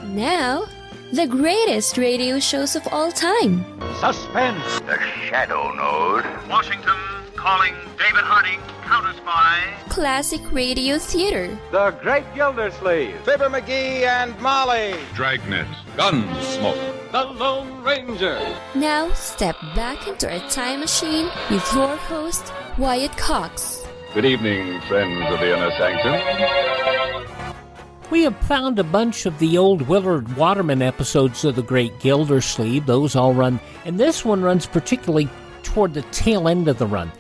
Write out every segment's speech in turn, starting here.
Now, the greatest radio shows of all time. Suspense. The Shadow Node. Washington calling David Harding, Counter Spy. Classic radio theater. The Great Gildersleeve. Fibber McGee and Molly. Dragnet. Gunsmoke. The Lone Ranger. Now, step back into a time machine with your host, Wyatt Cox. Good evening, friends of the Inner Sanctum. We have found a bunch of the old Willard Waterman episodes of The Great Gildersleeve. Those all run, and this one runs particularly toward the tail end of the run.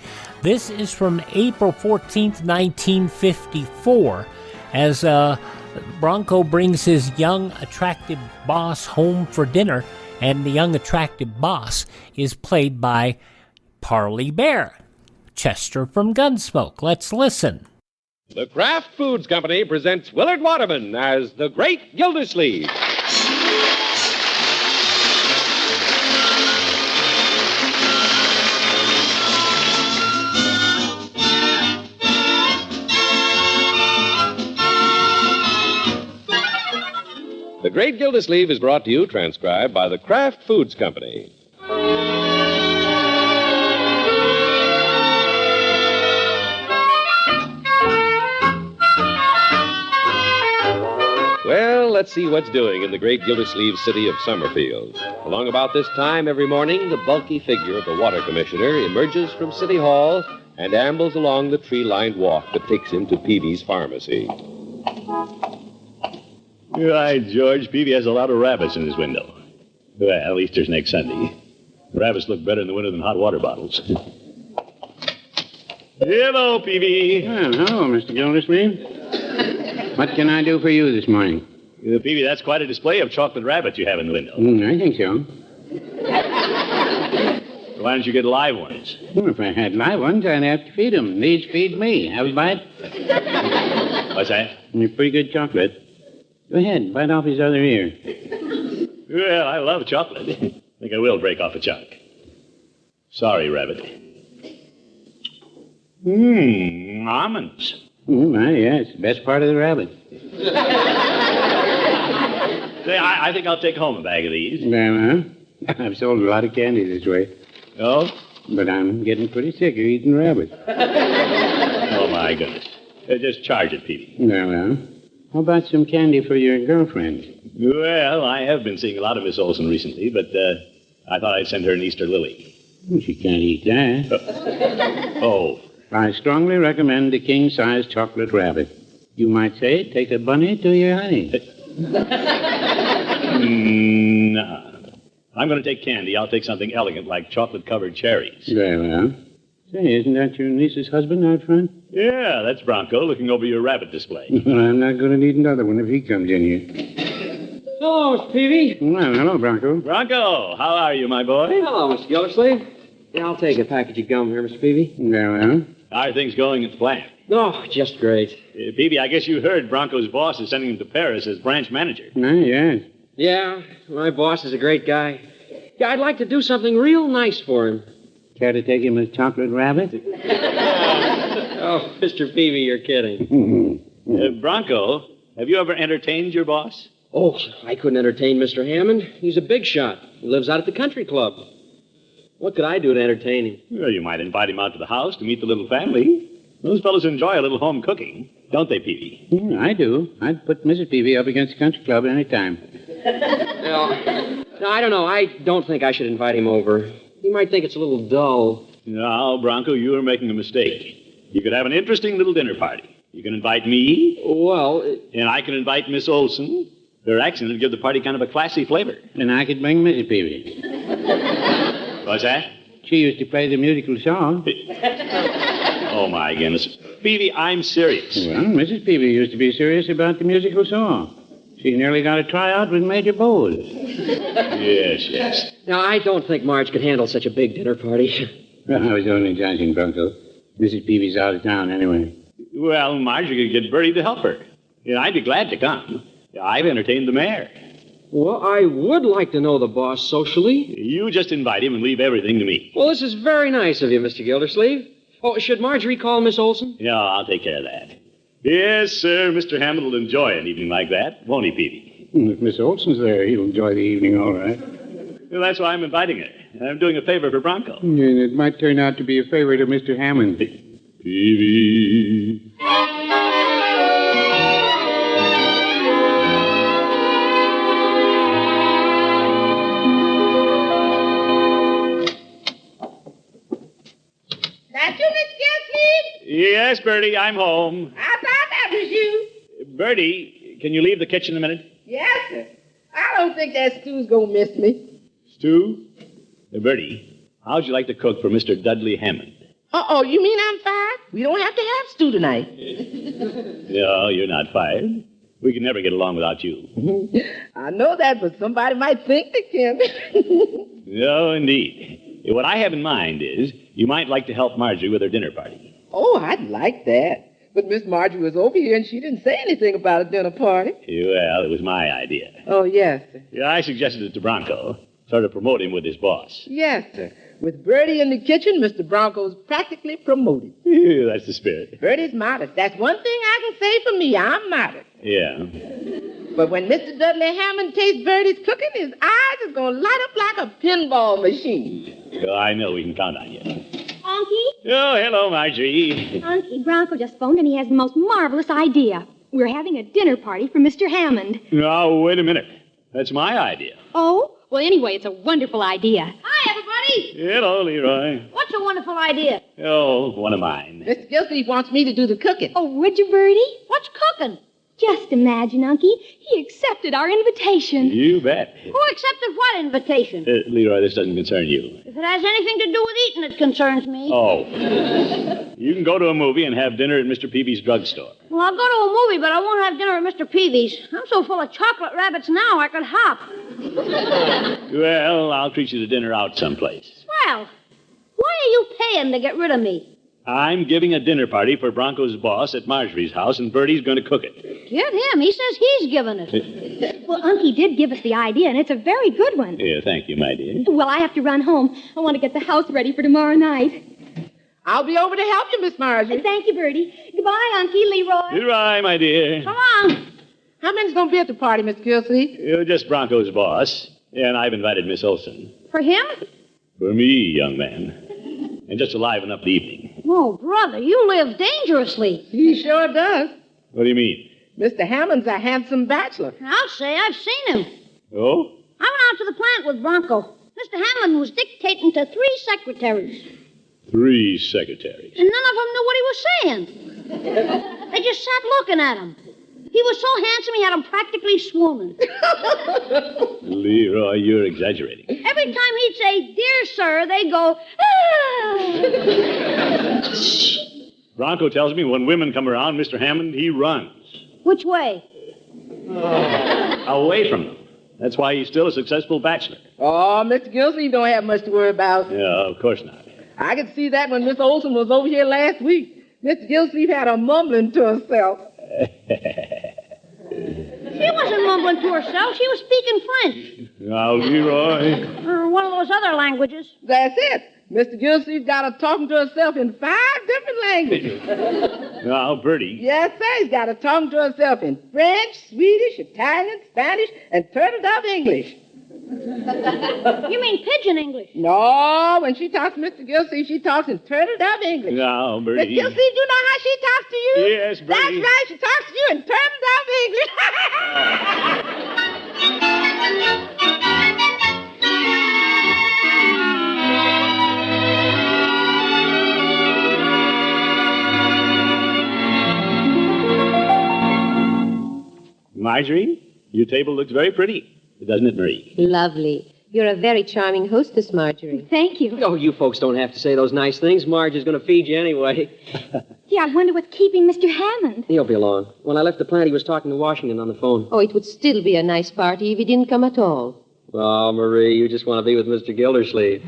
This is from April 14th, 1954, as Bronco brings his young, attractive boss home for dinner, and the young, attractive boss is played by Parley Baer, Chester from Gunsmoke. Let's listen. The Kraft Foods Company presents Willard Waterman as the Great Gildersleeve. The Great Gildersleeve is brought to you, transcribed by the Kraft Foods Company. Well, let's see what's doing in the great Gildersleeve city of Summerfield. Along about this time every morning, the bulky figure of the water commissioner emerges from City Hall and ambles along the tree-lined walk that takes him to Peavy's pharmacy. Right, George. Peavy has a lot of rabbits in his window. Well, Easter's next Sunday. Rabbits look better in the winter than hot water bottles. Hello, Peavy. Well, hello, Mr. Gildersleeve. What can I do for you this morning? Peavy, that's quite a display of chocolate rabbits you have in the window. I think so. Why don't you get live ones? Well, if I had live ones, I'd have to feed them. These feed me. Have a bite? What's that? It's pretty good chocolate. Go ahead, bite off his other ear. Well, I love chocolate. I think I will break off a chunk. Sorry, rabbit. Almonds. Well, yeah, it's the best part of the rabbit. Say, I think I'll take home a bag of these. Well, I've sold a lot of candy this way. Oh? But I'm getting pretty sick of eating rabbit. Oh, my goodness. Just charge it, Peavy. Well, how about some candy for your girlfriend? Well, I have been seeing a lot of Miss Olson recently, but I thought I'd send her an Easter lily. Well, she can't eat that. Oh. I strongly recommend the king-size chocolate rabbit. You might say, take a bunny to your honey. No. I'm going to take candy. I'll take something elegant like chocolate-covered cherries. Very well. Say, isn't that your niece's husband out front? Yeah, that's Bronco looking over your rabbit display. Well, I'm not going to need another one if he comes in here. Hello, Mr. Peavy. Well, hello, Bronco. Bronco, how are you, my boy? Hello, Mr. Gildersleeve. Yeah, I'll take a package of gum here, Mr. Peavy. Very well. How are things going at the plant? Oh, just great. Peavy, I guess you heard Bronco's boss is sending him to Paris as branch manager. Yes. Yeah, my boss is a great guy. Yeah, I'd like to do something real nice for him. Care to take him a chocolate rabbit? Oh, Mr. Peavy, you're kidding. Bronco, have you ever entertained your boss? Oh, I couldn't entertain Mr. Hammond. He's a big shot. He lives out at the country club. What could I do to entertain him? Well, you might invite him out to the house to meet the little family. Those fellows enjoy a little home cooking, don't they, Peavy? I do. I'd put Mrs. Peavy up against the country club any time. No, I don't know. I don't think I should invite him over. He might think it's a little dull. No, Bronco, you are making a mistake. You could have an interesting little dinner party. You can invite me. Well... And I can invite Miss Olson. Her accent would give the party kind of a classy flavor. And I could bring Mrs. Peavy. What's that? She used to play the musical song. Oh, my goodness. Peavy, I'm serious. Well, Mrs. Peavy used to be serious about the musical song. She nearly got a tryout with Major Bowles. Yes. Now, I don't think Marge could handle such a big dinner party. Well, I was only joking, Bronco. Mrs. Peavy's out of town anyway. Well, Marjorie could get Bertie to help her. Yeah, I'd be glad to come. I've entertained the mayor. Well, I would like to know the boss socially. You just invite him and leave everything to me. Well, this is very nice of you, Mr. Gildersleeve. Oh, should Marjorie call Miss Olson? Yeah, I'll take care of that. Yes, sir. Mr. Hammond will enjoy an evening like that, won't he, Peavy? If Miss Olson's there, he'll enjoy the evening all right. Well, that's why I'm inviting her. I'm doing a favor for Bronco. And it might turn out to be a favor to Mr. Hammond. Peavy. That you, Miss Gildersleeve? Yes, Bertie, I'm home. I thought that was you. Bertie, can you leave the kitchen a minute? Yes, sir. I don't think that stew's gonna miss me. Stu? Bertie, how'd you like to cook for Mr. Dudley Hammond? Uh-oh, you mean I'm fired? We don't have to have stew tonight. No, you're not fired. We can never get along without you. I know that, but somebody might think they can. No, indeed. What I have in mind is you might like to help Marjorie with her dinner party. Oh, I'd like that. But Miss Marjorie was over here and she didn't say anything about a dinner party. Well, it was my idea. Oh, yes, sir. Yeah, I suggested it to Bronco. Sort of promote him with his boss. Yes, sir. With Bertie in the kitchen, Mr. Bronco's practically promoted. Yeah, that's the spirit. Bertie's modest. That's one thing I can say for me. I'm modest. Yeah. But when Mr. Dudley Hammond tastes Bertie's cooking, his eyes is going to light up like a pinball machine. Well, I know we can count on you. Unky? Oh, hello, Marjorie. Unky, Bronco just phoned and he has the most marvelous idea. We're having a dinner party for Mr. Hammond. Now, wait a minute. That's my idea. Oh? Well, anyway, it's a wonderful idea. Hi, everybody. Hello, Leroy. What's a wonderful idea? Oh, one of mine. Mr. Gildersleeve wants me to do the cooking. Oh, would you, Bertie? What's cooking? Just imagine, Unky. He accepted our invitation. You bet. Who accepted what invitation? Leroy, this doesn't concern you. If it has anything to do with eating, it concerns me. Oh. You can go to a movie and have dinner at Mr. Peavy's drugstore. Well, I'll go to a movie, but I won't have dinner at Mr. Peavy's. I'm so full of chocolate rabbits now I could hop. Well, I'll treat you to dinner out someplace. Well, why are you paying to get rid of me? I'm giving a dinner party for Bronco's boss at Marjorie's house, and Bertie's going to cook it. Get him. He says he's giving it. Well, Unky did give us the idea, and it's a very good one. Yeah, thank you, my dear. Well, I have to run home. I want to get the house ready for tomorrow night. I'll be over to help you, Miss Marjorie. Thank you, Bertie. Goodbye, Unky, Leroy. Goodbye, my dear. Come on. How many's going to be at the party, Miss Gildersleeve? You're just Bronco's boss, and I've invited Miss Olson. For him? For me, young man. And just to liven up the evening. Oh, brother, you live dangerously. He sure does. What do you mean? Mr. Hammond's a handsome bachelor. I'll say I've seen him. Oh? I went out to the plant with Bronco. Mr. Hammond was dictating to 3 secretaries. 3 secretaries. And none of them knew what he was saying. They just sat looking at him. He was so handsome he had them practically swooning. Leroy, you're exaggerating. Every time he'd say, "Dear sir," they go, "Ah." Bronco tells me when women come around Mr. Hammond, he runs. Which way? Away from them. That's why he's still a successful bachelor. Oh, Mr. Gildersleeve don't have much to worry about. Yeah, of course not. I could see that when Miss Olson was over here last week. Mr. Gildersleeve had her mumbling to herself. She wasn't mumbling to herself. She was speaking French. Now, Leroy. Or one of those other languages. That's it. Mr. Gildersleeve got her talking to herself in 5 different languages. Now, Bertie. Yes, sir. He's got her talking to herself in French, Swedish, Italian, Spanish, and turtle dove English. You mean pigeon English? No, when she talks to Mr. Gildersleeve, she talks in turtle dove English. Now, Bertie. Miss Gildersleeve, you know how she talks to you? Yes, Bertie. That's right. She talks to you in turtle dove English. Marjorie, your table looks very pretty. Doesn't it, Marie? Lovely. You're a very charming hostess, Marjorie. Thank you. Oh, you folks don't have to say those nice things. Marge is going to feed you anyway. Yeah, I wonder what's keeping Mr. Hammond. He'll be along. When I left the plant, he was talking to Washington on the phone. Oh, it would still be a nice party if he didn't come at all. Oh, Marie, you just want to be with Mr. Gildersleeve.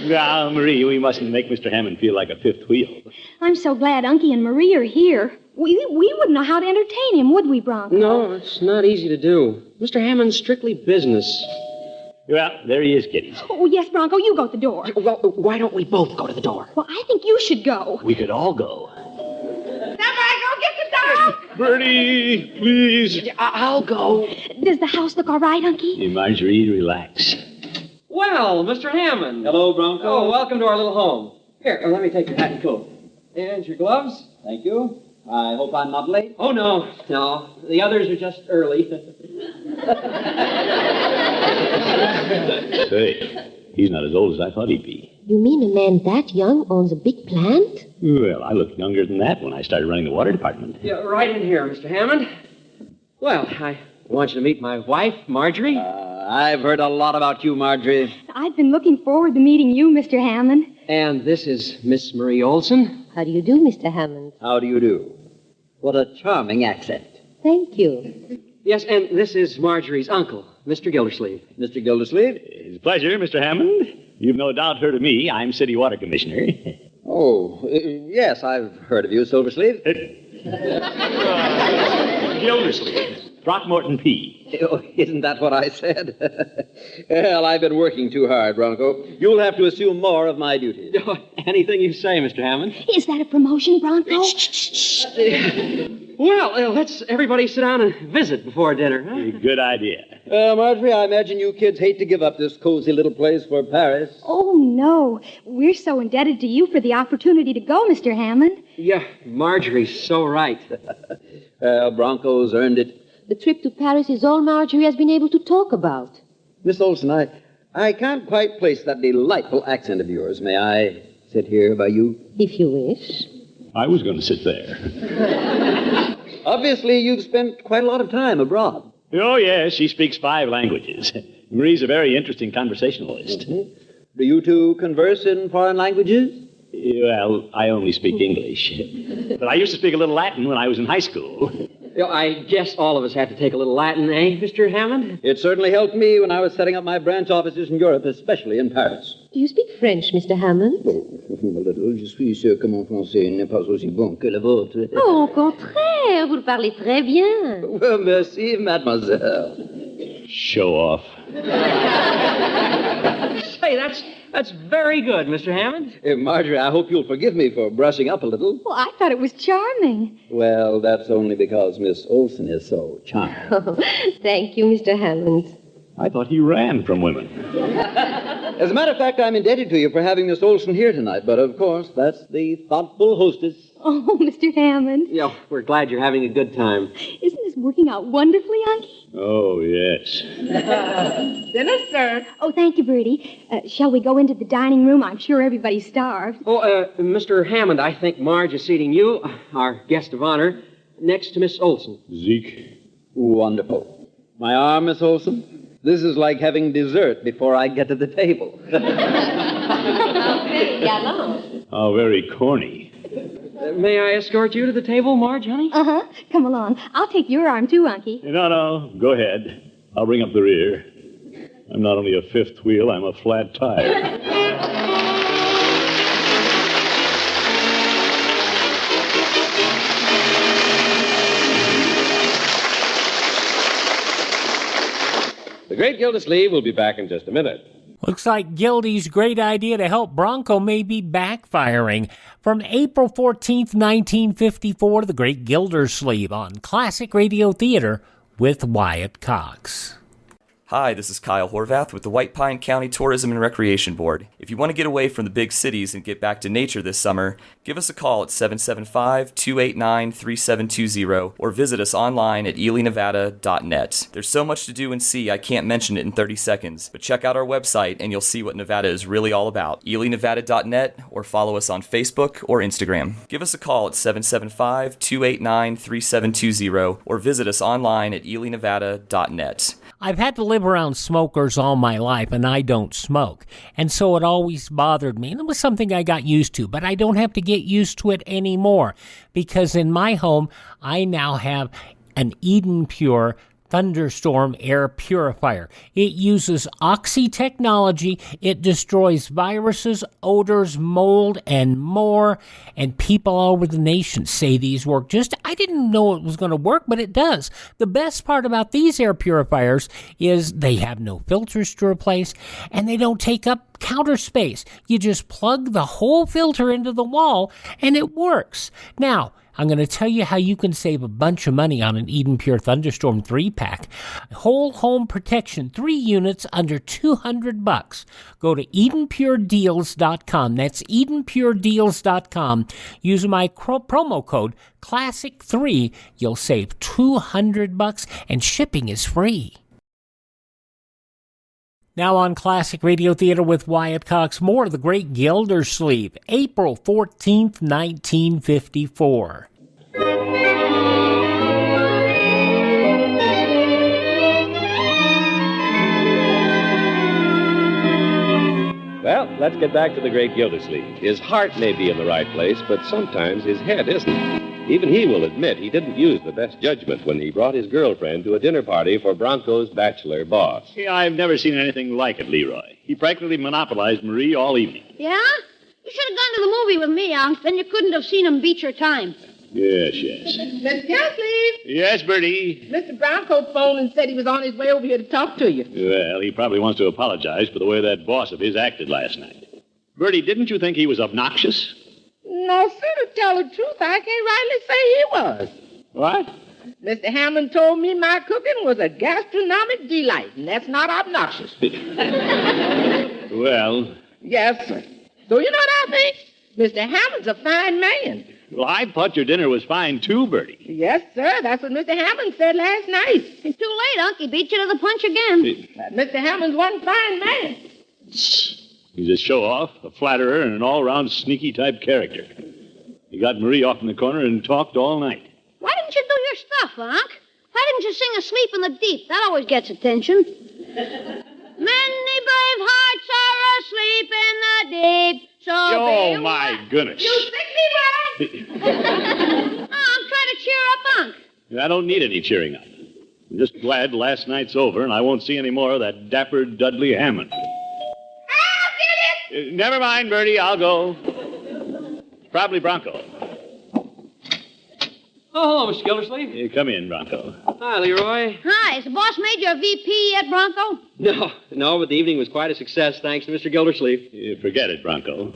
Now, Marie, we mustn't make Mr. Hammond feel like a fifth wheel. I'm so glad Unky and Marie are here. We wouldn't know how to entertain him, would we, Bronco? No, it's not easy to do. Mr. Hammond's strictly business. Well, there he is, kiddies. Oh, yes, Bronco, you go to the door. Well, why don't we both go to the door? Well, I think you should go. We could all go. Somebody go I'll get the dog. Bertie, please. I'll go. Does the house look all right, Unky? Hey, Marjorie, relax. Well, Mr. Hammond. Hello, Bronco. Oh, welcome to our little home. Here, let me take your hat and coat. And your gloves. Thank you. I hope I'm not late. Oh, no. The others are just early. Say, he's not as old as I thought he'd be. You mean a man that young owns a big plant? Well, I looked younger than that when I started running the water department. Yeah, right in here, Mr. Hammond. Well, I want you to meet my wife, Marjorie. I've heard a lot about you, Marjorie. I've been looking forward to meeting you, Mr. Hammond. And this is Miss Marie Olson. How do you do, Mr. Hammond? How do you do? What a charming accent. Thank you. Yes, and this is Marjorie's uncle, Mr. Gildersleeve. Mr. Gildersleeve? It's a pleasure, Mr. Hammond. You've no doubt heard of me. I'm City Water Commissioner. Oh, yes, I've heard of you, Silversleeve. Gildersleeve. Throckmorton P. Oh, isn't that what I said? Well, I've been working too hard, Bronco. You'll have to assume more of my duties. Anything you say, Mr. Hammond. Is that a promotion, Bronco? Well, let's everybody sit down and visit before dinner. Huh? Good idea. Marjorie, I imagine you kids hate to give up this cozy little place for Paris. Oh, no. We're so indebted to you for the opportunity to go, Mr. Hammond. Yeah, Marjorie's so right. Bronco's earned it. The trip to Paris is all Marjorie has been able to talk about. Miss Olson, I can't quite place that delightful accent of yours. May I sit here by you? If you wish. I was going to sit there. Obviously, you've spent quite a lot of time abroad. Oh, yes, she speaks 5 languages. Marie's a very interesting conversationalist. Mm-hmm. Do you two converse in foreign languages? Well, I only speak English. But I used to speak a little Latin when I was in high school. I guess all of us have to take a little Latin, eh, Mr. Hammond? It certainly helped me when I was setting up my branch offices in Europe, especially in Paris. Do you speak French, Mr. Hammond? Oh, a little. Je suis sûr que mon français n'est pas aussi bon que le vôtre. Oh, au contraire, vous le parlez très bien. Well, merci, mademoiselle. Show off. Say, that's very good, Mr. Hammond. Marjorie, I hope you'll forgive me for brushing up a little. Well, I thought it was charming. Well, that's only because Miss Olson is so charming. Oh, thank you, Mr. Hammond. I thought he ran from women. As a matter of fact, I'm indebted to you for having Miss Olson here tonight, but of course, that's the thoughtful hostess. Oh, Mr. Hammond. Yeah, we're glad you're having a good time. Isn't this working out wonderfully, Unky? Oh, yes. Dinner, sir. Oh, thank you, Bertie. Shall we go into the dining room? I'm sure everybody's starved. Oh, Mr. Hammond, I think Marge is seating you, our guest of honor, next to Miss Olson. Zeke. Wonderful. My arm, Miss Olson? This is like having dessert before I get to the table. How very corny. May I escort you to the table, Marge, honey? Uh-huh. Come along. I'll take your arm, too, Unky. No. Go ahead. I'll bring up the rear. I'm not only a fifth wheel, I'm a flat tire. The Great Gildersleeve will be back in just a minute. Looks like Gildy's great idea to help Bronco may be backfiring. From April 14th, 1954, The Great Gildersleeve on Classic Radio Theater with Wyatt Cox. Hi, this is Kyle Horvath with the White Pine County Tourism and Recreation Board. If you want to get away from the big cities and get back to nature this summer, give us a call at 775-289-3720 or visit us online at elinevada.net. There's so much to do and see I can't mention it in 30 seconds, but check out our website and you'll see what Nevada is really all about. elinevada.net or follow us on Facebook or Instagram. Give us a call at 775-289-3720 or visit us online at elinevada.net. I've had to live around smokers all my life, and I don't smoke. And so it always bothered me. And it was something I got used to, but I don't have to get used to it anymore. Because in my home, I now have an Eden Pure Thunderstorm air purifier. It uses Oxy technology. It destroys viruses, odors, mold, and more. And people all over the nation say these work. I didn't know it was going to work, but it does. The best part about these air purifiers is they have no filters to replace, and they don't take up counter space. You just plug the whole filter into the wall, and it works. Now, I'm going to tell you how you can save a bunch of money on an Eden Pure Thunderstorm 3-pack. Whole home protection, 3 units under $200. Go to EdenPureDeals.com. That's EdenPureDeals.com. Use my promo code Classic3. You'll save $200 and shipping is free. Now on Classic Radio Theater with Wyatt Cox, more of The Great Gildersleeve, April 14th, 1954. Well, let's get back to the great Gildersleeve. His heart may be in the right place, but sometimes his head isn't. Even he will admit he didn't use the best judgment when he brought his girlfriend to a dinner party for Bronco's bachelor boss. Yeah, I've never seen anything like it, Leroy. He practically monopolized Marie all evening. Yeah? You should have gone to the movie with me, Unc. Then you couldn't have seen him beat your time. Yes. Mr. Gildersleeve. Yes, Bertie? Mr. Bronco phoned and said he was on his way over here to talk to you. Well, he probably wants to apologize for the way that boss of his acted last night. Bertie, didn't you think he was obnoxious? No, sir, to tell the truth, I can't rightly say he was. What? Mr. Hammond told me my cooking was a gastronomic delight, and that's not obnoxious. Well... Yes, sir. So you know what I think? Mr. Hammond's a fine man. Well, I thought your dinner was fine, too, Bertie. Yes, sir. That's what Mr. Hammond said last night. It's too late, Unc. He beat you to the punch again. Mr. Hammond's one fine man. He's a show-off, a flatterer, and an all-round sneaky-type character. He got Marie off in the corner and talked all night. Why didn't you do your stuff, Unc? Why didn't you sing Asleep in the Deep? That always gets attention. Many brave hearts are asleep in the deep, so Oh, my goodness. You sickly brat! I'm trying to cheer up Unc. I don't need any cheering up. I'm just glad last night's over and I won't see any more of that dapper Dudley Hammond. Never mind, Bertie. I'll go. Probably Bronco. Oh, hello, Mr. Gildersleeve. Come in, Bronco. Hi, Leroy. Hi, has the boss made you a VP yet, Bronco? No, but the evening was quite a success, thanks to Mr. Gildersleeve. Forget it, Bronco.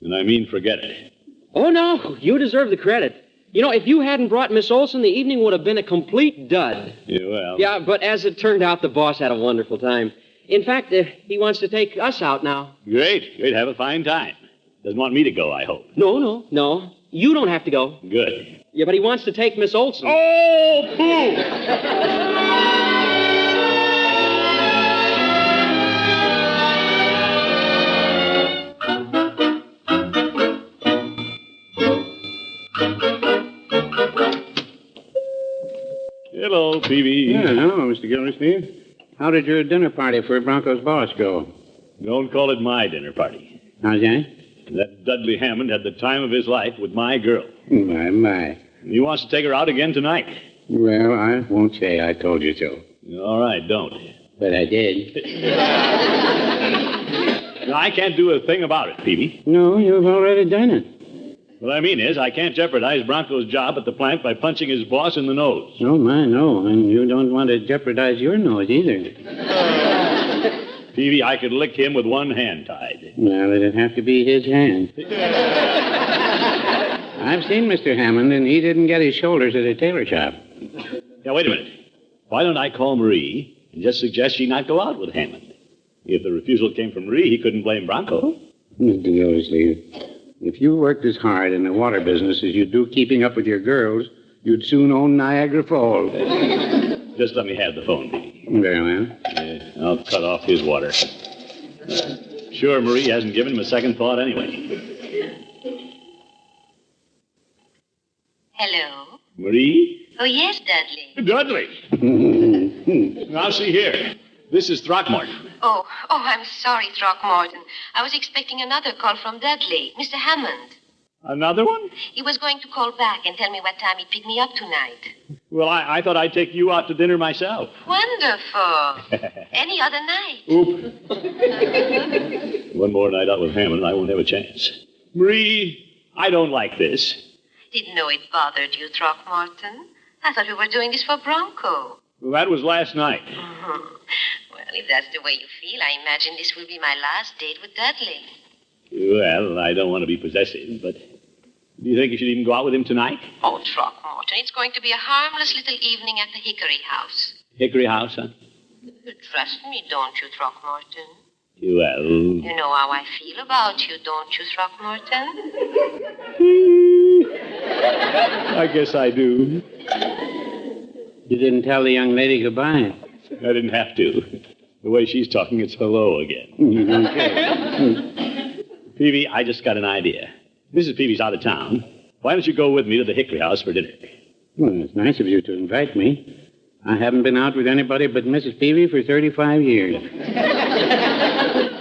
And I mean forget it. Oh, no, you deserve the credit. You know, if you hadn't brought Miss Olson, the evening would have been a complete dud. Yeah, well... Yeah, but as it turned out, the boss had a wonderful time. In fact, he wants to take us out now. Great. Have a fine time. Doesn't want me to go, I hope. No. You don't have to go. Good. Yeah, but he wants to take Miss Olson. Oh, pooh! Hello, Peavy. Yeah, hello, Mr. Gildersleeve. How did your dinner party for Bronco's boss go? Don't call it my dinner party. How's that? That Dudley Hammond had the time of his life with my girl. My. He wants to take her out again tonight. Well, I won't say I told you so. All right, don't. But I did. No, I can't do a thing about it, Peavy. No, you've already done it. What I mean is, I can't jeopardize Bronco's job at the plant by punching his boss in the nose. Oh, my, no. And you don't want to jeopardize your nose either. Peavy, I could lick him with one hand tied. Well, it'd have to be his hand. I've seen Mr. Hammond, and he didn't get his shoulders at a tailor shop. Now, wait a minute. Why don't I call Marie and just suggest she not go out with Hammond? If the refusal came from Marie, he couldn't blame Bronco. Mr. Gildersleeve, if you worked as hard in the water business as you do keeping up with your girls, you'd soon own Niagara Falls. Just let me have the phone, Peavy. Very well. I'll cut off his water. Sure, Marie hasn't given him a second thought anyway. Hello? Marie? Oh, yes, Dudley. Dudley! Now, see here. This is Throckmorton. Oh, I'm sorry, Throckmorton. I was expecting another call from Dudley, Mr. Hammond. Another one? He was going to call back and tell me what time he'd pick me up tonight. Well, I thought I'd take you out to dinner myself. Wonderful. Any other night. Oop. One more night out with Hammond, and I won't have a chance. Marie, I don't like this. Didn't know it bothered you, Throckmorton. I thought we were doing this for Bronco. Well, that was last night. Mm-hmm. Well, if that's the way you feel, I imagine this will be my last date with Dudley. Well, I don't want to be possessive, but Do you think you should even go out with him tonight? Oh, Throckmorton, it's going to be a harmless little evening at the Hickory House. Hickory House, huh? You trust me, don't you, Throckmorton? Well... You know how I feel about you, don't you, Throckmorton? I guess I do. You didn't tell the young lady goodbye. I didn't have to. The way she's talking, it's hello again. Okay. Peavy, I just got an idea. Mrs. Peavy's out of town. Why don't you go with me to the Hickory House for dinner? Well, it's nice of you to invite me. I haven't been out with anybody but Mrs. Peavy for 35 years.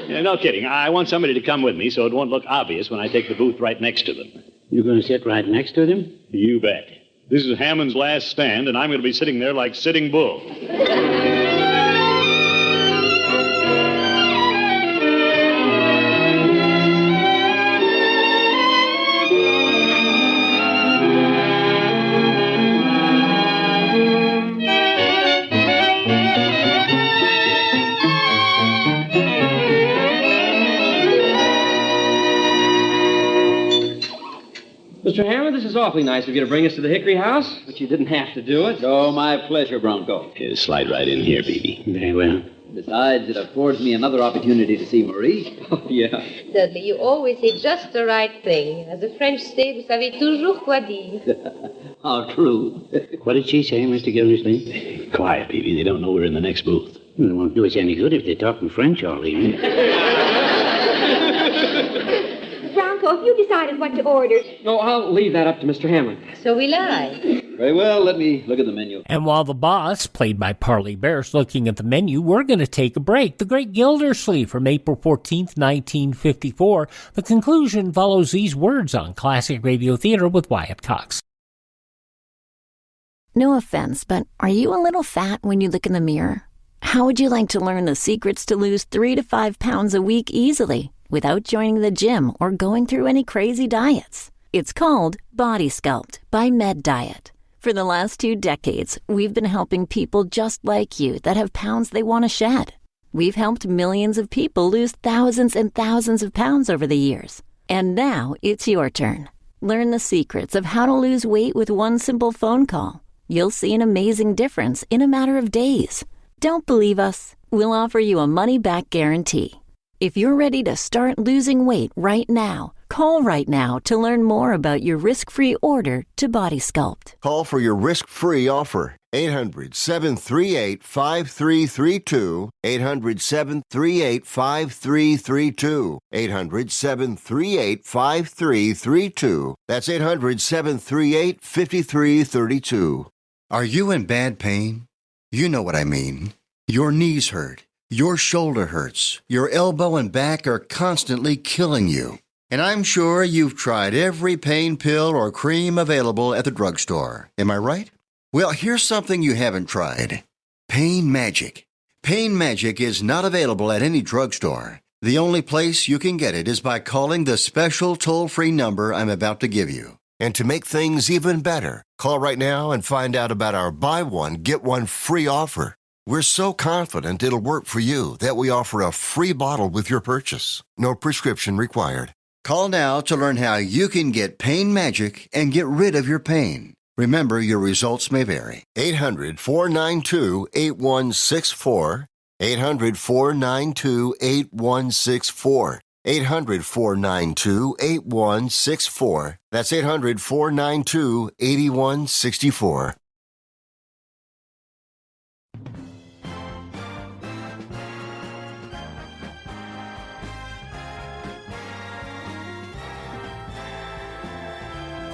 Yeah, no kidding. I want somebody to come with me so it won't look obvious when I take the booth right next to them. You're going to sit right next to them? You bet. This is Hammond's last stand, and I'm going to be sitting there like Sitting Bull. Mr. Hammond, this is awfully nice of you to bring us to the Hickory House, but you didn't have to do it. Oh, my pleasure, Bronco. Yeah, slide right in here, Peavy. Very well. Besides, it affords me another opportunity to see Marie. Oh, yeah. Dudley, you always say just the right thing. As the French say, vous savez toujours quoi dire. How true. What did she say, Mr. Gildersleeve? Quiet, Peavy. They don't know we're in the next booth. Well, it won't do us any good if they're talking French all evening. Bronco, have you decided what to order? No, I'll leave that up to Mr. Hammond. So will I. Very well, let me look at the menu. And while the boss, played by Parley Baer, is looking at the menu, we're going to take a break. The Great Gildersleeve from April 14th, 1954. The conclusion follows these words on Classic Radio Theater with Wyatt Cox. No offense, but are you a little fat when you look in the mirror? How would you like to learn the secrets to lose 3 to 5 pounds a week easily without joining the gym or going through any crazy diets? It's called Body Sculpt by Med Diet. For the last 2 decades, we've been helping people just like you that have pounds they want to shed. We've helped millions of people lose thousands and thousands of pounds over the years. And now it's your turn. Learn the secrets of how to lose weight with one simple phone call. You'll see an amazing difference in a matter of days. Don't believe us? We'll offer you a money-back guarantee. If you're ready to start losing weight right now, call right now to learn more about your risk-free order to Body Sculpt. Call for your risk-free offer. 800-738-5332. 800-738-5332. 800-738-5332. That's 800-738-5332. Are you in bad pain? You know what I mean. Your knees hurt. Your shoulder hurts. Your elbow and back are constantly killing you. And I'm sure you've tried every pain pill or cream available at the drugstore. Am I right? Well, here's something you haven't tried. Pain Magic. Pain Magic is not available at any drugstore. The only place you can get it is by calling the special toll-free number I'm about to give you. And to make things even better, call right now and find out about our buy one, get one free offer. We're so confident it'll work for you that we offer a free bottle with your purchase. No prescription required. Call now to learn how you can get Pain Magic and get rid of your pain. Remember, your results may vary. 800-492-8164. 800-492-8164. 800-492-8164. That's 800-492-8164.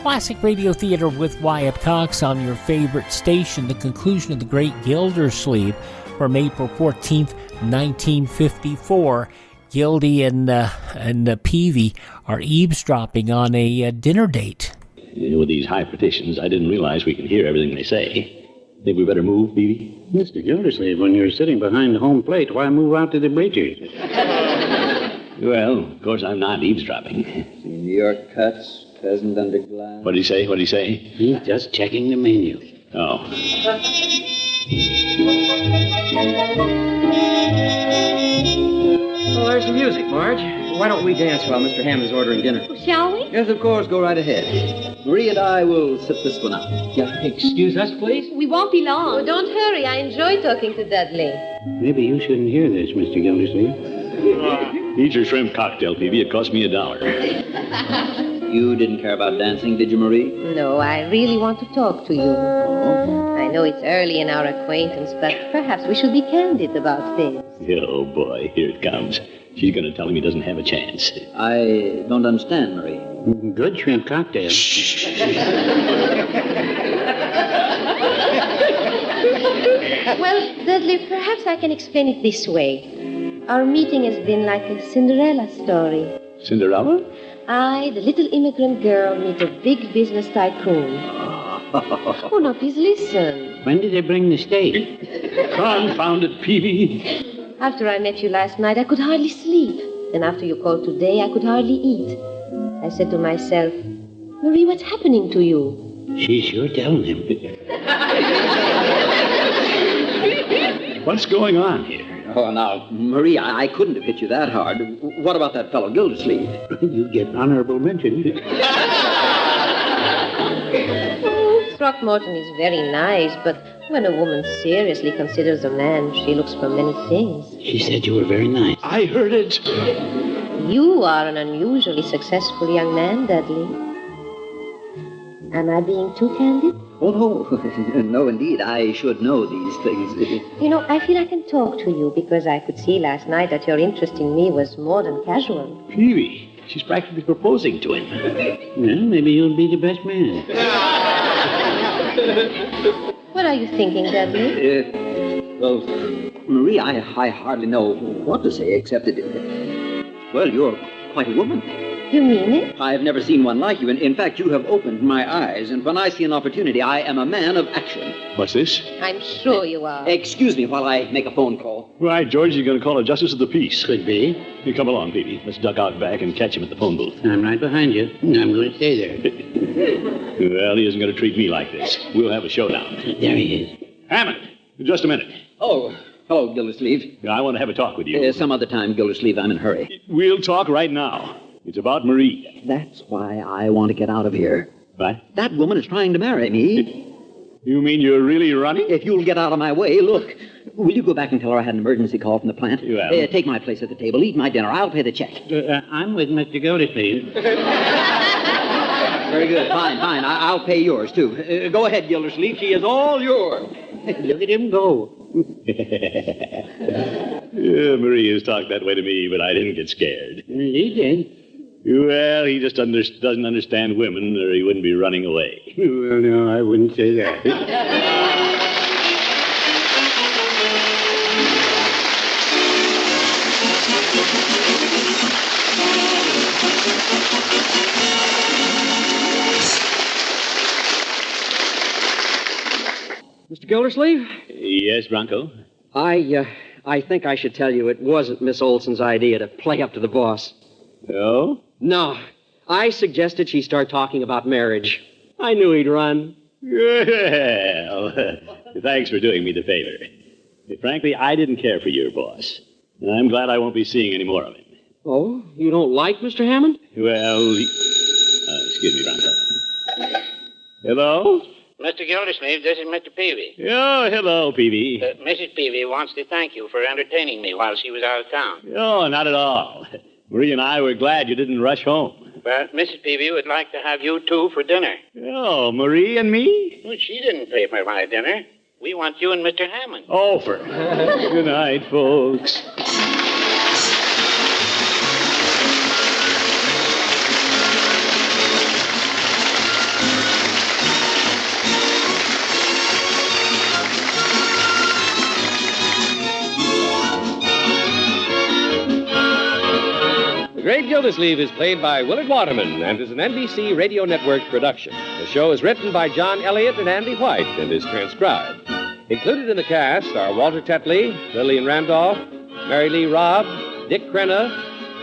Classic Radio Theater with Wyatt Cox on your favorite station. The conclusion of The Great Gildersleeve from April 14th, 1954. Gildy and Peavy are eavesdropping on a dinner date. With these high petitions, I didn't realize we could hear everything they say. Think we better move, Peavy? Mr. Gildersleeve, when you're sitting behind the home plate, why move out to the bleachers? Well, of course, I'm not eavesdropping. New York cuts, pheasant under glass. What did he say? What did he say? He's just checking the menu. Oh. Well, there's the music, Marge. Why don't we dance while Mr. Hammond's ordering dinner? Shall we? Yes, of course. Go right ahead. Marie and I will sit this one out. Yeah, excuse us, please. We won't be long. Oh, don't hurry. I enjoy talking to Dudley. Maybe you shouldn't hear this, Mr. Gildersleeve. Eat your shrimp cocktail, Peavy. It cost me $1. You didn't care about dancing, did you, Marie? No, I really want to talk to you. I know it's early in our acquaintance, but perhaps we should be candid about things. Oh, boy. Here it comes. She's going to tell him he doesn't have a chance. I don't understand, Marie. Good shrimp cocktail. Well, Dudley, perhaps I can explain it this way. Our meeting has been like a Cinderella story. Cinderella? I, the little immigrant girl, meet a big business tycoon. Oh, no, please listen. When did they bring the steak? Confound it, Peavy. After I met you last night, I could hardly sleep. And after you called today, I could hardly eat. I said to myself, Marie, what's happening to you? She's sure telling him. What's going on here? Oh, now, Marie, I couldn't have hit you that hard. What about that fellow Gildersleeve? You get honorable mention. Throckmorton is very nice, but when a woman seriously considers a man, she looks for many things. She said you were very nice. I heard it. You are an unusually successful young man, Dudley. Am I being too candid? Oh, no. No, indeed. I should know these things. You know, I feel I can talk to you because I could see last night that your interest in me was more than casual. Peavy, she's practically proposing to him. Well, maybe you'll be the best man. What are you thinking, Dudley? Well, Marie, I hardly know what to say except that... Well, you're quite a woman. You mean it? I've never seen one like you. In fact, you have opened my eyes. And when I see an opportunity, I am a man of action. What's this? I'm sure you are. Excuse me while I make a phone call. Right, George, you're going to call a justice of the peace. Could be. You come along, Peavy. Let's duck out back and catch him at the phone booth. I'm right behind you. I'm going to stay there. Well, he isn't going to treat me like this. We'll have a showdown. There he is. Hammond, just a minute. Oh, hello, Gildersleeve. I want to have a talk with you. Some other time, Gildersleeve. I'm in a hurry. We'll talk right now. It's about Marie. That's why I want to get out of here. What? That woman is trying to marry me. You mean you're really running? If you'll get out of my way, look. Will you go back and tell her I had an emergency call from the plant? Well. Take my place at the table. Eat my dinner. I'll pay the check. I'm with Mr. Gildersleeve. Very good. Fine. I'll pay yours, too. Go ahead, Gildersleeve. She is all yours. Look at him go. Marie has talked that way to me, but I didn't get scared. He did. Well, he just doesn't understand women, or he wouldn't be running away. Well, no, I wouldn't say that. Mr. Gildersleeve? Yes, Bronco? I think I should tell you it wasn't Miss Olson's idea to play up to the boss. Oh? No. I suggested she start talking about marriage. I knew he'd run. Well, thanks for doing me the favor. Frankly, I didn't care for your boss. And I'm glad I won't be seeing any more of him. Oh? You don't like Mr. Hammond? Well, excuse me, Bronco. Hello? Mr. Gildersleeve, this is Mr. Peavy. Oh, hello, Peavy. Mrs. Peavy wants to thank you for entertaining me while she was out of town. Oh, not at all. Marie and I were glad you didn't rush home. Well, Mrs. Peavy would like to have you two for dinner. Oh, Marie and me? Well, she didn't pay for my dinner. We want you and Mr. Hammond. Oh, for... Good night, folks. Great Gildersleeve is played by Willard Waterman and is an NBC Radio Network production. The show is written by John Elliott and Andy White and is transcribed. Included in the cast are Walter Tetley, Lillian Randolph, Mary Lee Robb, Dick Crenna,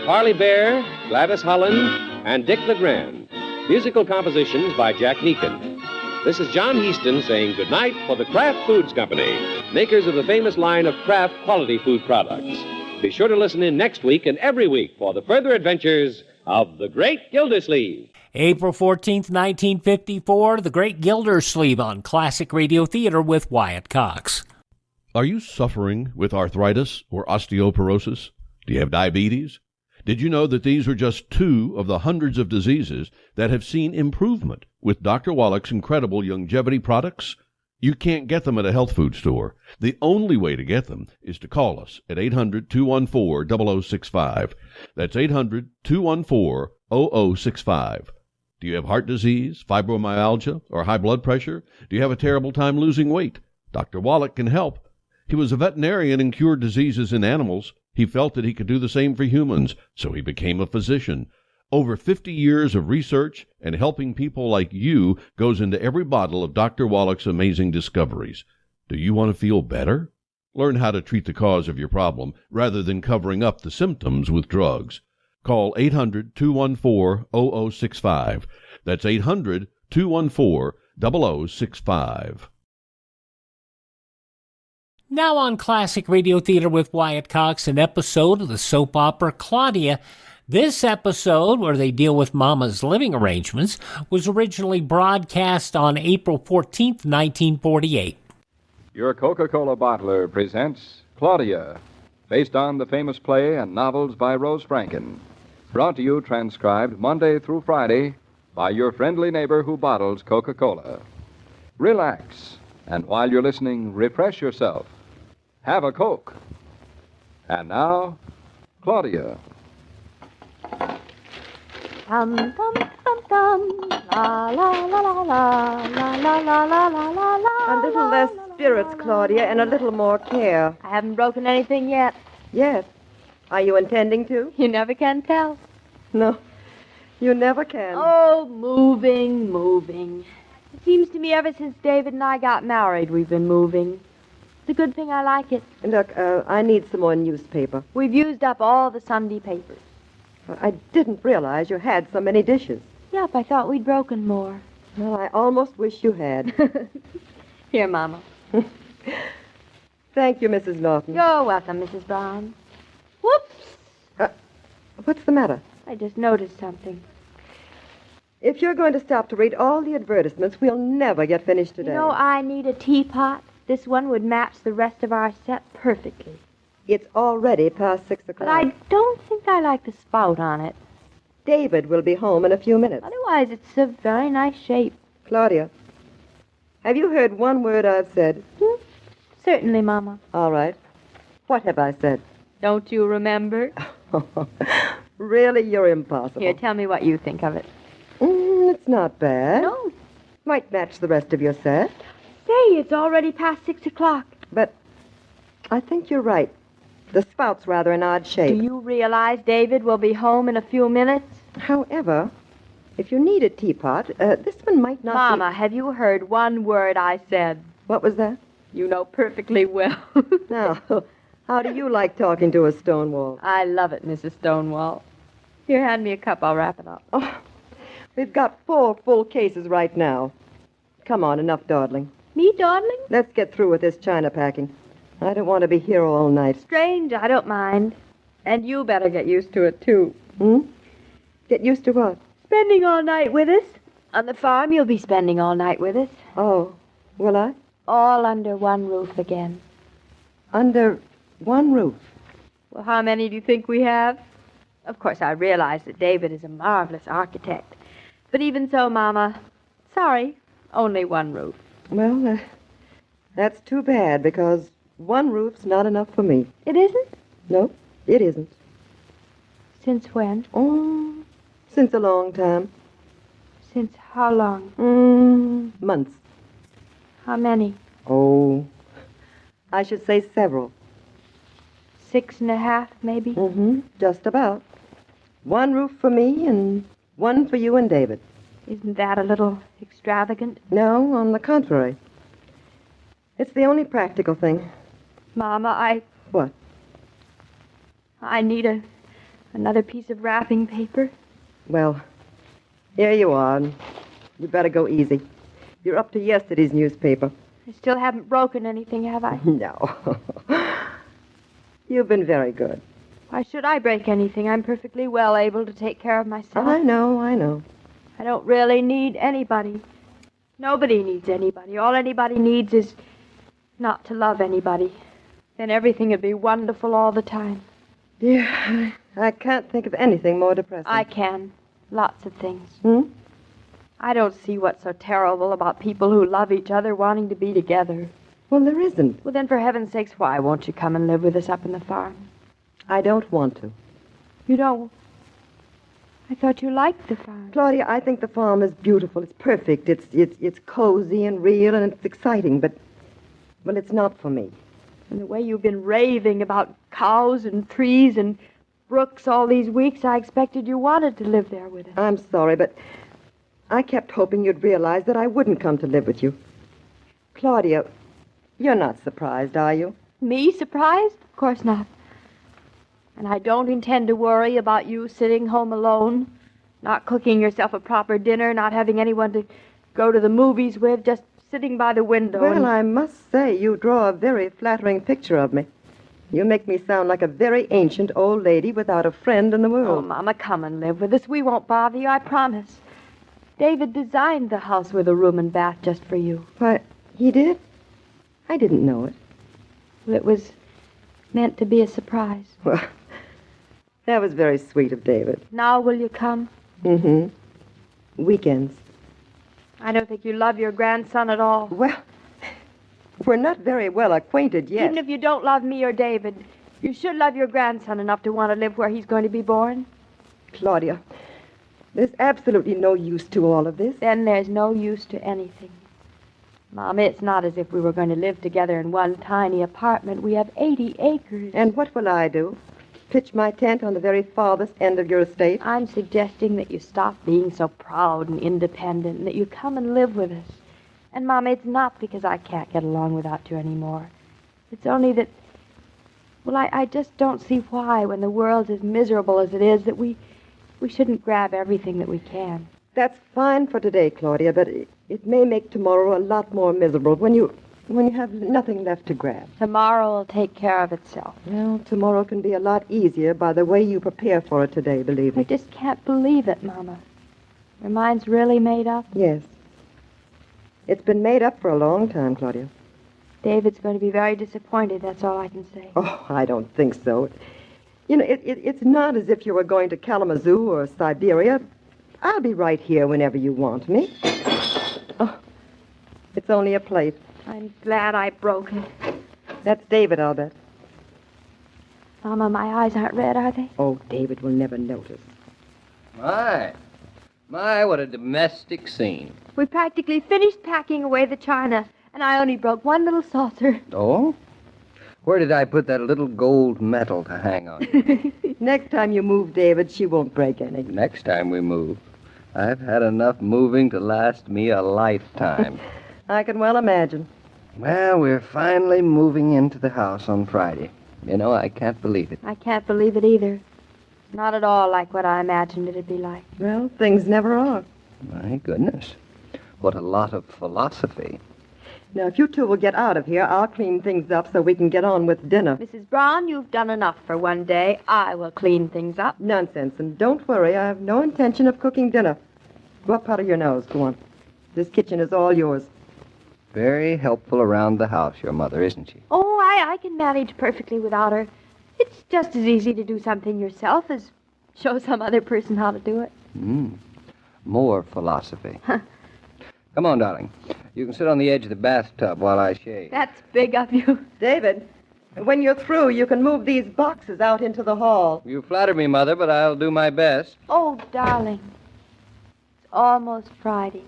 Parley Baer, Gladys Holland, and Dick LeGrand. Musical compositions by Jack Meakin. This is John Heaston saying goodnight for the Kraft Foods Company, makers of the famous line of Kraft quality food products. Be sure to listen in next week and every week for the further adventures of the Great Gildersleeve. April 14th, 1954, The Great Gildersleeve on Classic Radio Theater with Wyatt Cox. Are you suffering with arthritis or osteoporosis? Do you have diabetes? Did you know that these are just two of the hundreds of diseases that have seen improvement with Dr. Wallach's incredible longevity products? You can't get them at a health food store. The only way to get them is to call us at 800-214-0065. That's 800-214-0065. Do you have heart disease, fibromyalgia, or high blood pressure? Do you have a terrible time losing weight? Dr. Wallach can help. He was a veterinarian and cured diseases in animals. He felt that he could do the same for humans, so he became a physician. Over 50 years of research and helping people like you goes into every bottle of Dr. Wallach's amazing discoveries. Do you want to feel better? Learn how to treat the cause of your problem rather than covering up the symptoms with drugs. Call 800-214-0065. That's 800-214-0065. Now on Classic Radio Theater with Wyatt Cox, an episode of the soap opera Claudia. This episode, where they deal with Mama's living arrangements, was originally broadcast on April 14th, 1948. Your Coca-Cola bottler presents Claudia, based on the famous play and novels by Rose Franken. Brought to you, transcribed Monday through Friday, by your friendly neighbor who bottles Coca-Cola. Relax, and while you're listening, refresh yourself. Have a Coke. And now, Claudia. Dum dum dum dum, la la la la la la la la la la la la. A little less spirits, Claudia, and a little more care. I haven't broken anything yet. Yes. Are you intending to? You never can tell. No, you never can. Oh, moving. It seems to me ever since David and I got married, we've been moving. It's a good thing I like it. Look, I need some more newspaper. We've used up all the Sunday papers. I didn't realize you had so many dishes. Yep, I thought we'd broken more. Well, I almost wish you had. Here, Mama. Thank you, Mrs. Norton. You're welcome, Mrs. Brown. Whoops! What's the matter? I just noticed something. If you're going to stop to read all the advertisements, we'll never get finished today. You know, I need a teapot. This one would match the rest of our set perfectly. It's already past 6 o'clock. But I don't think I like the spout on it. David will be home in a few minutes. Otherwise, it's a very nice shape. Claudia, have you heard one word I've said? Certainly, Mama. All right. What have I said? Don't you remember? Really, you're impossible. Here, tell me what you think of it. It's not bad. No. Might match the rest of your set. Say, it's already past 6 o'clock. But I think you're right. The spout's rather an odd shape. Do you realize David will be home in a few minutes? However, if you need a teapot, this one might not Mama, have you heard one word I said? What was that? You know perfectly well. Now, how do you like talking to a Stonewall? I love it, Mrs. Stonewall. Here, hand me a cup. I'll wrap it up. Oh, we've got 4 full cases right now. Come on, enough dawdling. Me dawdling? Let's get through with this china packing. I don't want to be here all night. Strange, I don't mind. And you better get used to it, too. Get used to what? Spending all night with us. On the farm, you'll be spending all night with us. Oh, will I? All under one roof again. Under one roof? Well, how many do you think we have? Of course, I realize that David is a marvelous architect. But even so, Mama, sorry, only one roof. Well, that's too bad, because one roof's not enough for me. It isn't? No, it isn't. Since when? Oh, since a long time. Since how long? Months. How many? Oh, I should say several. 6.5, maybe? Just about. One roof for me and one for you and David. Isn't that a little extravagant? No, on the contrary. It's the only practical thing. Mama, What? I need another piece of wrapping paper. Well, here you are. And you better go easy. You're up to yesterday's newspaper. I still haven't broken anything, have I? No. You've been very good. Why should I break anything? I'm perfectly well able to take care of myself. I know. I don't really need anybody. Nobody needs anybody. All anybody needs is not to love anybody. Then everything would be wonderful all the time. Dear, I can't think of anything more depressing. I can. Lots of things. Hmm? I don't see what's so terrible about people who love each other wanting to be together. Well, there isn't. Well, then, for heaven's sakes, why won't you come and live with us up in the farm? I don't want to. You don't? I thought you liked the farm. Claudia, I think the farm is beautiful. It's perfect. It's cozy and real and it's exciting, but well, it's not for me. And the way you've been raving about cows and trees and brooks all these weeks, I expected you wanted to live there with us. I'm sorry, but I kept hoping you'd realize that I wouldn't come to live with you. Claudia, you're not surprised, are you? Me surprised? Of course not. And I don't intend to worry about you sitting home alone, not cooking yourself a proper dinner, not having anyone to go to the movies with, just sitting by the window. Well, I must say, you draw a very flattering picture of me. You make me sound like a very ancient old lady without a friend in the world. Oh, Mama, come and live with us. We won't bother you, I promise. David designed the house with a room and bath just for you. Why, he did? I didn't know it. Well, it was meant to be a surprise. Well, that was very sweet of David. Now will you come? Mm-hmm. Weekends. I don't think you love your grandson at all. Well, we're not very well acquainted yet. Even if you don't love me or David, you should love your grandson enough to want to live where he's going to be born. Claudia, there's absolutely no use to all of this. Then there's no use to anything. Mom, it's not as if we were going to live together in one tiny apartment. We have 80 acres. And what will I do? Pitch my tent on the very farthest end of your estate? I'm suggesting that you stop being so proud and independent and that you come and live with us. And, Mom, it's not because I can't get along without you anymore. It's only that, well, I just don't see why, when the world's as miserable as it is, that we shouldn't grab everything that we can. That's fine for today, Claudia, but it may make tomorrow a lot more miserable when you have nothing left to grab. Tomorrow will take care of itself. Well, tomorrow can be a lot easier by the way you prepare for it today, believe me. I just can't believe it, Mama. Your mind's really made up? Yes. It's been made up for a long time, Claudia. David's going to be very disappointed, that's all I can say. Oh, I don't think so. You know, it's not as if you were going to Kalamazoo or Siberia. I'll be right here whenever you want me. Oh, it's only a plate. I'm glad I broke it. That's David, I'll bet. Mama, my eyes aren't red, are they? Oh, David will never notice. My, what a domestic scene. We practically finished packing away the china, and I only broke one little saucer. Oh? Where did I put that little gold medal to hang on? Next time you move, David, she won't break any. Next time we move. I've had enough moving to last me a lifetime. I can well imagine. Well, we're finally moving into the house on Friday. You know, I can't believe it. I can't believe it either. Not at all like what I imagined it'd be like. Well, things never are. My goodness. What a lot of philosophy. Now, if you two will get out of here, I'll clean things up so we can get on with dinner. Mrs. Brown, you've done enough for one day. I will clean things up. Nonsense, and don't worry, I have no intention of cooking dinner. Go up out of your nose, go on. This kitchen is all yours. Very helpful around the house, your mother, isn't she? Oh, I can manage perfectly without her. It's just as easy to do something yourself as show some other person how to do it. More philosophy. Come on, darling. You can sit on the edge of the bathtub while I shave. That's big of you. David, when you're through, you can move these boxes out into the hall. You flatter me, Mother, but I'll do my best. Oh, darling. It's almost Friday.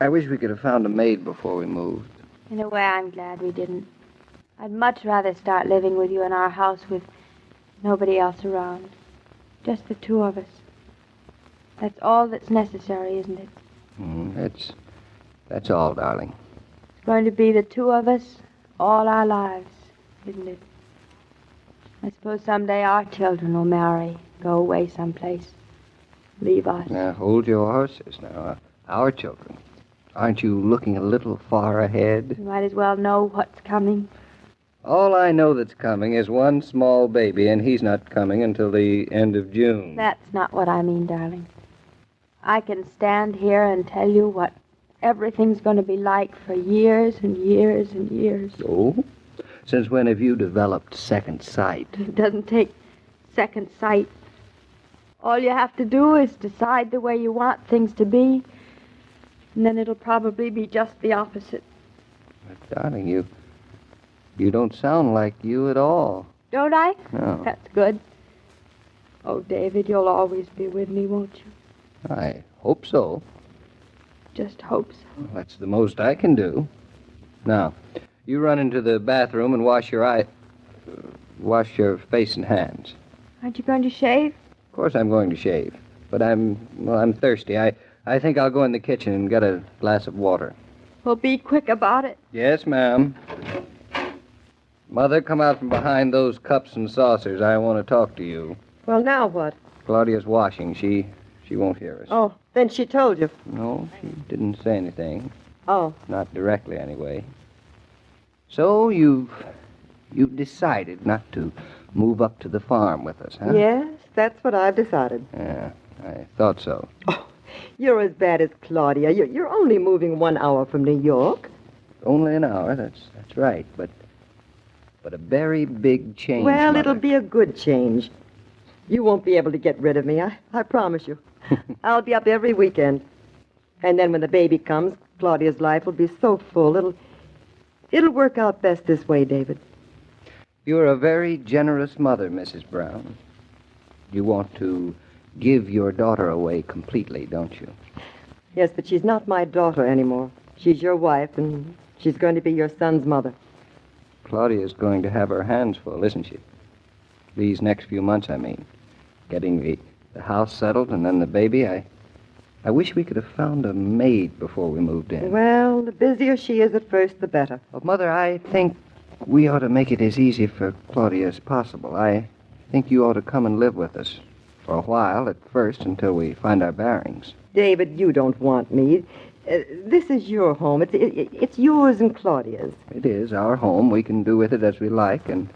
I wish we could have found a maid before we moved. In a way, I'm glad we didn't. I'd much rather start living with you in our house with nobody else around. Just the two of us. That's all that's necessary, isn't it? That's all, darling. It's going to be the two of us all our lives, isn't it? I suppose someday our children will marry, go away someplace, leave us. Now, hold your horses now. Our children. Aren't you looking a little far ahead? You might as well know what's coming. All I know that's coming is one small baby, and he's not coming until the end of June. That's not what I mean, darling. I can stand here and tell you what everything's going to be like for years and years and years. Oh? Since when have you developed second sight? It doesn't take second sight. All you have to do is decide the way you want things to be, and then it'll probably be just the opposite. But, darling, you don't sound like you at all. Don't I? No. That's good. Oh, David, you'll always be with me, won't you? I hope so. Just hope so. Well, that's the most I can do. Now, you run into the bathroom and wash your face and hands. Aren't you going to shave? Of course I'm going to shave, but I'm thirsty. I think I'll go in the kitchen and get a glass of water. Well, be quick about it. Yes, ma'am. Mother, come out from behind those cups and saucers. I want to talk to you. Well, now what? Claudia's washing. She won't hear us. Oh, then she told you. No, she didn't say anything. Oh. Not directly, anyway. So you've decided not to move up to the farm with us, huh? Yes, that's what I've decided. Yeah, I thought so. Oh, you're as bad as Claudia. You're only moving 1 hour from New York. Only an hour, that's right, but a very big change. Well, Mother. it'll be a good change. You won't be able to get rid of me, I promise you. I'll be up every weekend. And then when the baby comes, Claudia's life will be so full. It'll work out best this way, David. You're a very generous mother, Mrs. Brown. You want to give your daughter away completely, don't you? Yes, but she's not my daughter anymore. She's your wife, and she's going to be your son's mother. Claudia's going to have her hands full, isn't she? These next few months, I mean. Getting the house settled and then the baby. I wish we could have found a maid before we moved in. Well, the busier she is at first, the better. Well, Mother, I think we ought to make it as easy for Claudia as possible. I think you ought to come and live with us for a while at first until we find our bearings. David, you don't want me. This is your home. It's yours and Claudia's. It is our home. We can do with it as we like, and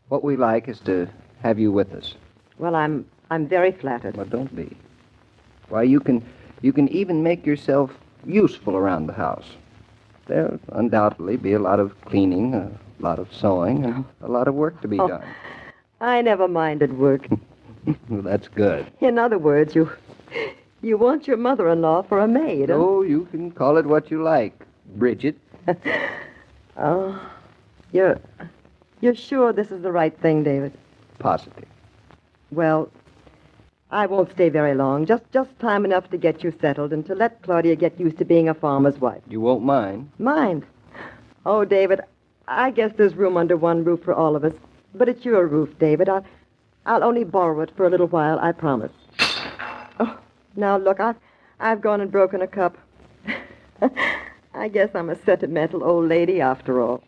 what we like is to have you with us. Well, I'm very flattered. Well, don't be. Why, you can even make yourself useful around the house. There'll undoubtedly be a lot of cleaning, a lot of sewing, and a lot of work to be done. I never minded work. Well, that's good. In other words, you want your mother-in-law for a maid, huh? Oh, you can call it what you like, Bridget. Oh, you're sure this is the right thing, David? Positive. Well, I won't stay very long. Just time enough to get you settled and to let Claudia get used to being a farmer's wife. You won't mind? Mind? Oh, David, I guess there's room under one roof for all of us. But it's your roof, David. I'll only borrow it for a little while, I promise. Oh, now look, I've gone and broken a cup. I guess I'm a sentimental old lady after all.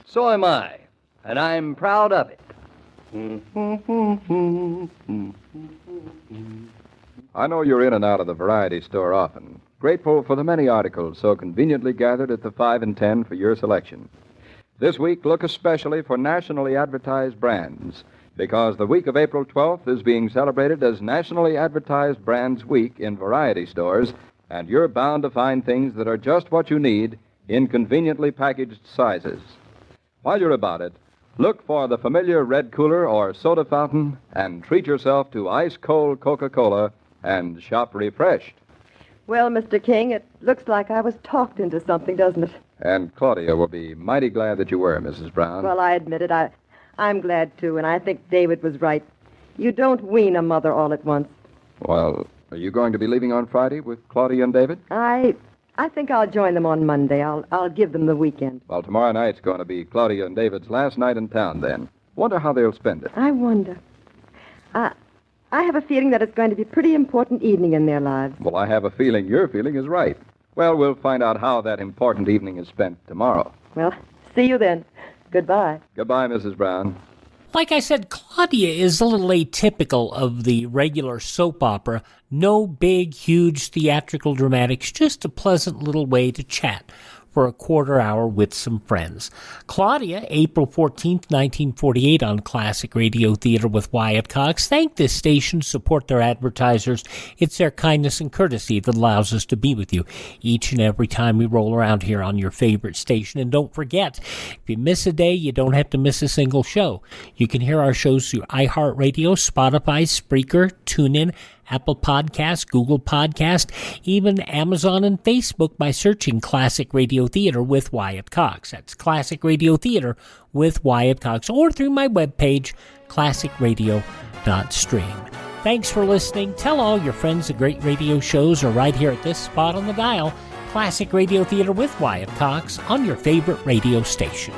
So am I, and I'm proud of it. I know you're in and out of the variety store often. Grateful for the many articles so conveniently gathered at the 5 and 10 for your selection. This week, look especially for nationally advertised brands, because the week of April 12th is being celebrated as Nationally Advertised Brands Week in variety stores, and you're bound to find things that are just what you need in conveniently packaged sizes. While you're about it, look for the familiar red cooler or soda fountain and treat yourself to ice-cold Coca-Cola and shop refreshed. Well, Mr. King, it looks like I was talked into something, doesn't it? And Claudia will be mighty glad that you were, Mrs. Brown. Well, I admit it. I'm glad, too, and I think David was right. You don't wean a mother all at once. Well, are you going to be leaving on Friday with Claudia and David? I think I'll join them on Monday. I'll give them the weekend. Well, tomorrow night's going to be Claudia and David's last night in town, then. Wonder how they'll spend it. I wonder. I have a feeling that it's going to be a pretty important evening in their lives. Well, I have a feeling your feeling is right. Well, we'll find out how that important evening is spent tomorrow. Well, see you then. Goodbye. Goodbye, Mrs. Brown. Like I said, Claudia is a little atypical of the regular soap opera. No big, huge theatrical dramatics, just a pleasant little way to chat. for a quarter hour with some friends. Claudia, April 14th, 1948 on Classic Radio Theater with Wyatt Cox. Thank this station, support their advertisers. It's their kindness and courtesy that allows us to be with you each and every time we roll around here on your favorite station. And don't forget, if you miss a day, you don't have to miss a single show. You can hear our shows through iHeartRadio, Spotify, Spreaker, TuneIn, Apple Podcast, Google Podcast, even Amazon and Facebook by searching Classic Radio Theater with Wyatt Cox. That's Classic Radio Theater with Wyatt Cox, or through my webpage, classicradio.stream. Thanks for listening. Tell all your friends the great radio shows are right here at this spot on the dial. Classic Radio Theater with Wyatt Cox on your favorite radio station.